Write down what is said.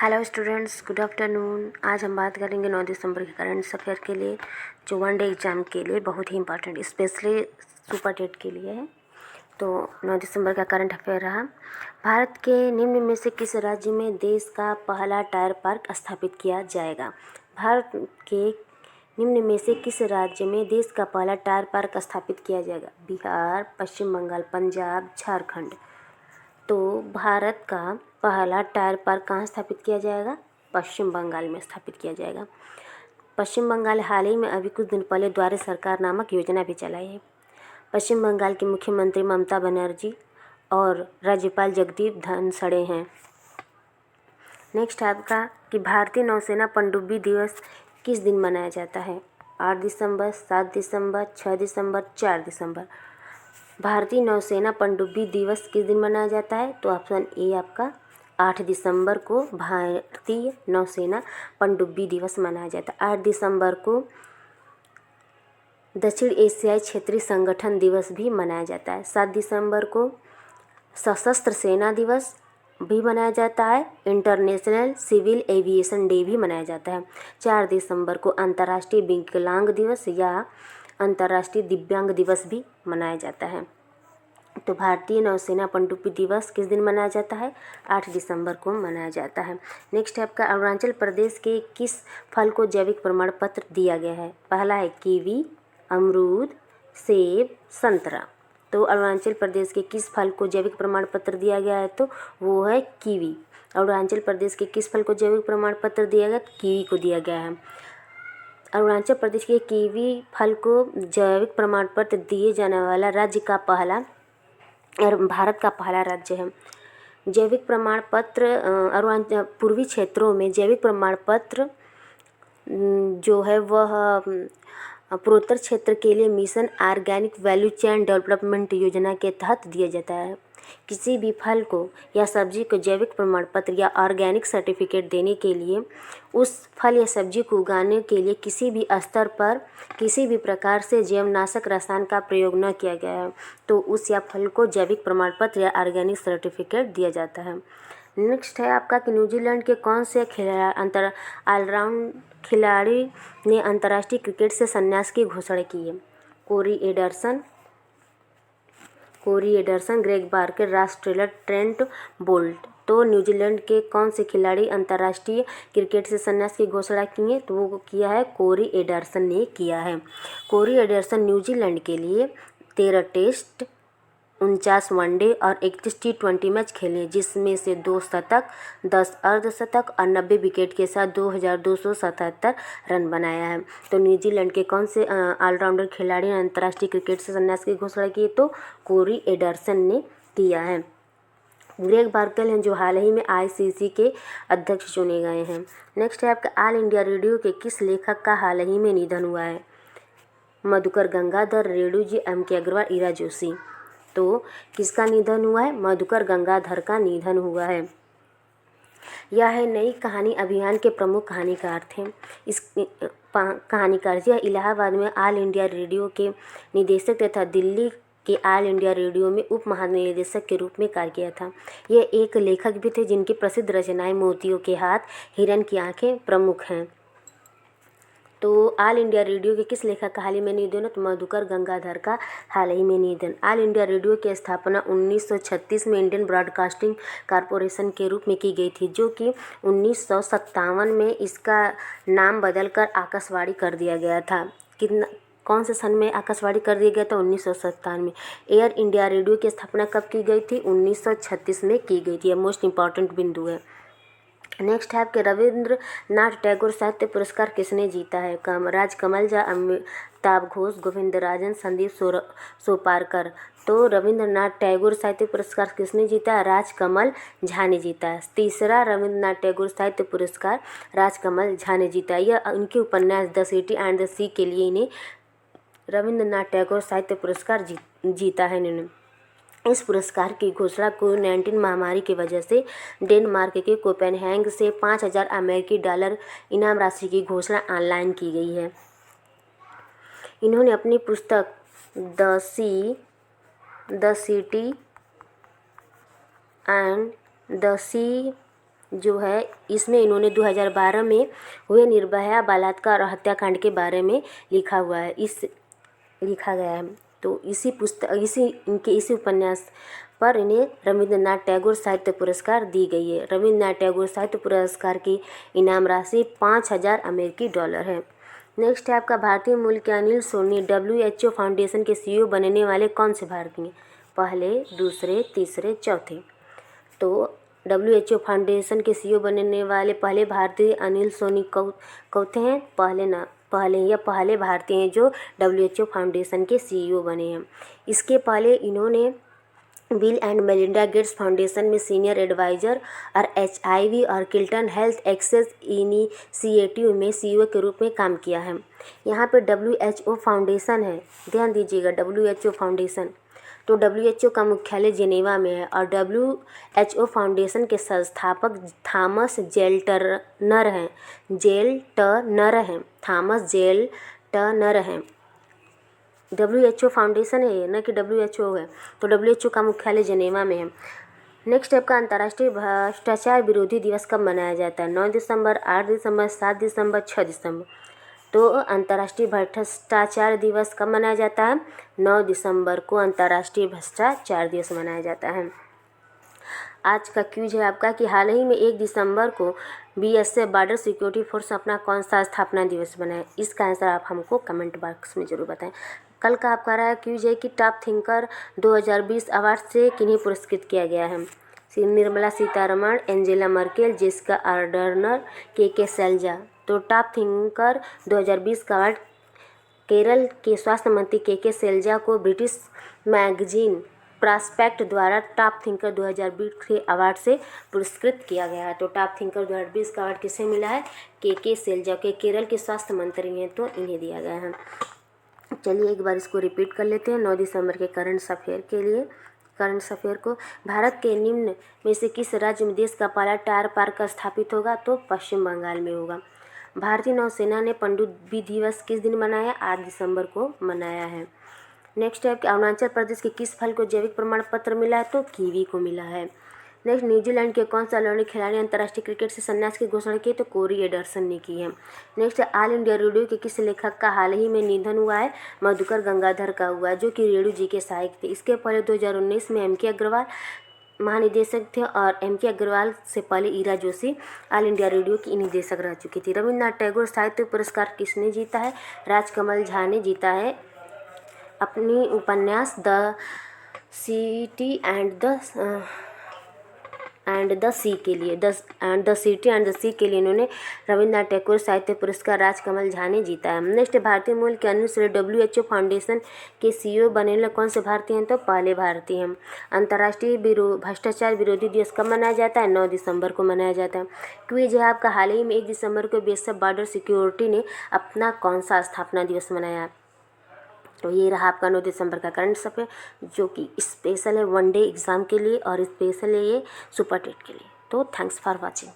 Hello students, good afternoon. आज हम बात करेंगे 9 दिसंबर के करंट अफेयर के लिए, जो वनडे एग्ज़ाम के लिए बहुत ही इंपॉर्टेंट, स्पेशली सुपर टेट के लिए है। तो 9 दिसंबर का करंट अफेयर रहा। भारत के निम्न में से किस राज्य में देश का पहला टायर पार्क स्थापित किया जाएगा? भारत के निम्न में से किस राज्य में देश का पहला टायर पार्क स्थापित किया जाएगा? बिहार, पश्चिम बंगाल, पंजाब, झारखंड। तो भारत का पहला टायर पार्क कहाँ स्थापित किया जाएगा? पश्चिम बंगाल में स्थापित किया जाएगा। पश्चिम बंगाल हाल ही में अभी कुछ दिन पहले द्वारे सरकार नामक योजना भी चलाई है। पश्चिम बंगाल की मुख्यमंत्री ममता बनर्जी और राज्यपाल जगदीप धनखड़ हैं। नेक्स्ट आपका कि भारतीय नौसेना पनडुब्बी दिवस किस दिन मनाया जाता है? 8 दिसंबर, 7 दिसंबर, 6 दिसंबर, 4 दिसंबर। भारतीय नौसेना पनडुब्बी दिवस किस दिन मनाया जाता है? तो ऑप्शन ए आपका 8 दिसंबर को भारतीय नौसेना पनडुब्बी दिवस मनाया जाता है। 8 दिसंबर को दक्षिण एशियाई क्षेत्रीय संगठन दिवस भी मनाया जाता है। 7 दिसंबर को सशस्त्र सेना दिवस भी मनाया जाता है। इंटरनेशनल सिविल एविएशन डे भी मनाया जाता है। 4 दिसंबर को अंतर्राष्ट्रीय विकलांग दिवस या अंतर्राष्ट्रीय दिव्यांग दिवस भी मनाया जाता है। तो भारतीय नौसेना पनडुब्बी दिवस किस दिन मनाया जाता है? 8 दिसंबर को मनाया जाता है। नेक्स्ट है आपका अरुणाचल प्रदेश के किस फल को जैविक प्रमाण पत्र दिया गया है? पहला है कीवी, अमरूद, सेब, संतरा। तो अरुणाचल प्रदेश के किस फल को जैविक प्रमाण पत्र दिया गया है? तो वो है कीवी। अरुणाचल प्रदेश के किस फल को जैविक प्रमाण पत्र दिया गया? कीवी को दिया गया है। अरुणाचल प्रदेश के कीवी फल को जैविक प्रमाण पत्र दिए जाने वाला राज्य का पहला और भारत का पहला राज्य है। जैविक प्रमाण पत्र अरुणाचल पूर्वी क्षेत्रों में जैविक प्रमाण पत्र जो है वह पूर्वोत्तर क्षेत्र के लिए mission organic value chain development योजना के तहत दिया जाता है। किसी भी फल को या सब्जी को जैविक प्रमाण पत्र या ऑर्गेनिक सर्टिफिकेट देने के लिए उस फल या सब्जी को उगाने के लिए किसी भी स्तर पर किसी भी प्रकार से जैवनाशक रसायन का प्रयोग न किया गया है, तो उस या फल को जैविक प्रमाण पत्र या ऑर्गेनिक सर्टिफिकेट दिया जाता है। नेक्स्ट है आपका कि न्यूजीलैंड के कौन से ऑलराउंड खिलाड़ी ने अंतर्राष्ट्रीय क्रिकेट से संन्यास की घोषणा की है? Corey Anderson, Greg Barker, Ross Taylor, Trent Boult. तो न्यूजीलैंड के कौन से खिलाड़ी अंतर्राष्ट्रीय क्रिकेट से संन्यास की घोषणा की है? तो वो किया है कोरी एडरसन ने किया है। कोरी एडरसन न्यूजीलैंड के लिए 13 टेस्ट, 49 वनडे और 31 T20 मैच खेले, जिसमें से 2 शतक, 10 अर्धशतक और 90 विकेट के साथ 2277 रन बनाया है। तो न्यूजीलैंड के कौन से ऑलराउंडर खिलाड़ी ने अंतर्राष्ट्रीय क्रिकेट से संन्यास की घोषणा की? तो कोरी एडरसन ने किया है। ग्रेग बार्कल हैं जो हाल ही में ICC के अध्यक्ष चुने गए हैं। नेक्स्ट है आपका ऑल इंडिया रेडियो के किस लेखक का हाल ही में निधन हुआ है? मधुकर गंगाधर, रेणु जी, M.K. अग्रवाल, ईरा जोशी। तो किसका निधन हुआ है? मधुकर गंगाधर का निधन हुआ है। यह है नई कहानी अभियान के प्रमुख कहानीकार थे। इस कहानीकार यह इलाहाबाद में ऑल इंडिया रेडियो के निदेशक तथा दिल्ली के ऑल इंडिया रेडियो में उप महानिदेशक के रूप में कार्य किया था। ये एक लेखक भी थे जिनकी प्रसिद्ध रचनाएं मोतियों के हाथ, हिरन की आंखें प्रमुख हैं। तो ऑल इंडिया रेडियो के किस लेखक का हाल ही में निधन? तो मधुकर गंगाधर का हाल ही में निधन। ऑल इंडिया रेडियो की स्थापना 1936 में इंडियन ब्रॉडकास्टिंग कॉरपोरेशन के रूप में की गई थी, जो कि 1957 में इसका नाम बदलकर आकाशवाणी कर दिया गया था। कौन से सन में आकाशवाणी कर दिया गया था? 1957 में। एयर इंडिया रेडियो की स्थापना कब की गई थी? 1936 में की गई थी। यह मोस्ट इंपॉर्टेंट बिंदु है। नेक्स्ट है आपके रविंद्रनाथ टैगोर साहित्य पुरस्कार किसने जीता है? राजकमल झा, अमिताभ घोष, गोविंदराजन, संदीप सोपारकर। तो रविंद्रनाथ टैगोर साहित्य पुरस्कार किसने जीता है? राजकमल झा ने जीता है। तीसरा रविंद्रनाथ टैगोर साहित्य पुरस्कार राजकमल झा ने जीता है। यह उनके उपन्यास द सिटी एंड द सी के लिए इन्हें रविंद्रनाथ टैगोर साहित्य पुरस्कार जीता है इन्होंने। इस पुरस्कार की घोषणा कोविड-19 महामारी की वजह से डेनमार्क के कोपेनहेगन से $5000 इनाम राशि की घोषणा ऑनलाइन की गई है। इन्होंने अपनी पुस्तक द सिटी एंड द सी जो है इसमें इन्होंने 2012 में हुए निर्भया बलात्कार और हत्याकांड के बारे में लिखा हुआ है, लिखा गया है। तो इसी उपन्यास पर इन्हें रविंद्रनाथ टैगोर साहित्य पुरस्कार दी गई है। रविंद्रनाथ टैगोर साहित्य पुरस्कार की इनाम राशि $5000 है। नेक्स्ट है आपका भारतीय मूल के अनिल सोनी WHO फाउंडेशन के CEO बनने वाले कौन से भारतीय? पहले, दूसरे, तीसरे, चौथे। तो WHO फाउंडेशन के CEO बनने वाले पहले भारतीय अनिल सोनी कौथे हैं? पहले भारतीय हैं जो WHO फाउंडेशन के CEO बने हैं। इसके पहले इन्होंने bill and Melinda Gates foundation में सीनियर एडवाइज़र और HIV और क्लिंटन हेल्थ एक्सेस इनिशिएटिव में CEO के रूप में काम किया है। यहाँ पे WHO फाउंडेशन है, ध्यान दीजिएगा, WHO फाउंडेशन। तो WHO का मुख्यालय जेनेवा में है और WHO फाउंडेशन के संस्थापक थॉमस जेल्टनर हैं। थॉमस जेल्टनर हैं। WHO फाउंडेशन है ये, न कि WHO है। तो WHO का मुख्यालय जेनेवा में है। नेक्स्ट आपका अंतर्राष्ट्रीय भ्रष्टाचार विरोधी दिवस कब मनाया जाता है? 9 दिसंबर, 8 दिसंबर, 7 दिसंबर, 6 दिसंबर। तो अंतर्राष्ट्रीय भ्रष्टाचार दिवस कब मनाया जाता है? 9 दिसंबर को अंतर्राष्ट्रीय भ्रष्टाचार दिवस मनाया जाता है। आज का क्यूज है आपका कि हाल ही में 1 दिसंबर को BSF बॉर्डर सिक्योरिटी फोर्स अपना कौन सा स्थापना दिवस बनाए? इसका आंसर आप हमको कमेंट बॉक्स में ज़रूर बताएं। कल का आपका रहा क्यूज है कि टॉप थिंकर 2020 अवार्ड से किन्हें पुरस्कृत किया गया है? Nirmala Sitharaman, Angela Merkel, Jessica Ardern, K Shailaja. तो टॉप थिंकर 2020 का अवार्ड केरल के स्वास्थ्य मंत्री के शैलजा को ब्रिटिश मैगजीन प्रॉस्पेक्ट द्वारा टॉप थिंकर 2020 के अवार्ड से पुरस्कृत किया गया है। तो टॉप थिंकर 2020 का अवार्ड किसे मिला है? के शैलजा, के केरल के स्वास्थ्य मंत्री हैं, तो इन्हें दिया गया है। चलिए एक बार इसको रिपीट कर लेते हैं 9 दिसंबर के करंट अफेयर को। भारत के निम्न में से किस राज्य में देश का पहला टायर पार्क स्थापित होगा? तो पश्चिम बंगाल में होगा। भारतीय नौसेना ने पनडुब्बी दिवस किस दिन मनाया? 8 दिसंबर को मनाया है। नेक्स्ट है कि अरुणाचल प्रदेश के किस फल को जैविक प्रमाण पत्र मिला है? तो कीवी को मिला है। नेक्स्ट, न्यूजीलैंड के कौन सा लड़ने खिलाड़ी अंतर्राष्ट्रीय क्रिकेट से संन्यास की घोषणा की? तो कोरी एडरसन ने की है। नेक्स्ट, ऑल इंडिया रेडियो के किस लेखक का हाल ही में निधन हुआ है? मधुकर गंगाधर का हुआ है, जो कि रेणु जी के सहायक थे। इसके पहले 2019 में MK अग्रवाल महानिदेशक थे और MK अग्रवाल से पहले Ira Joshi all India radio की निदेशक रह चुकी थी। रविंद्रनाथ टैगोर साहित्य पुरस्कार किसने जीता है? राजकमल झा ने जीता है अपनी उपन्यास द सिटी एंड द सी के लिए। द सिटी एंड द सी के लिए इन्होंने रविंद्रनाथ टैगोर साहित्य पुरस्कार राजकमल झा ने जीता है। नेक्स्ट, भारतीय मूल के अनुसार WHO फाउंडेशन के CEO बने वाले कौन से भारतीय हैं? तो पहले भारतीय हैं। अंतर्राष्ट्रीय भ्रष्टाचार विरोधी दिवस कब मनाया जाता है? 9 दिसंबर को मनाया जाता है। क्विज है आपका, हाल ही में 1 दिसंबर को BSF बॉर्डर सिक्योरिटी ने अपना कौन सा स्थापना दिवस मनाया? तो ये रहा आपका 9 दिसंबर का करंट अफेयर, जो कि स्पेशल है 1 डे एग्ज़ाम के लिए और स्पेशल है ये सुपर टेट के लिए। तो थैंक्स फॉर वॉचिंग।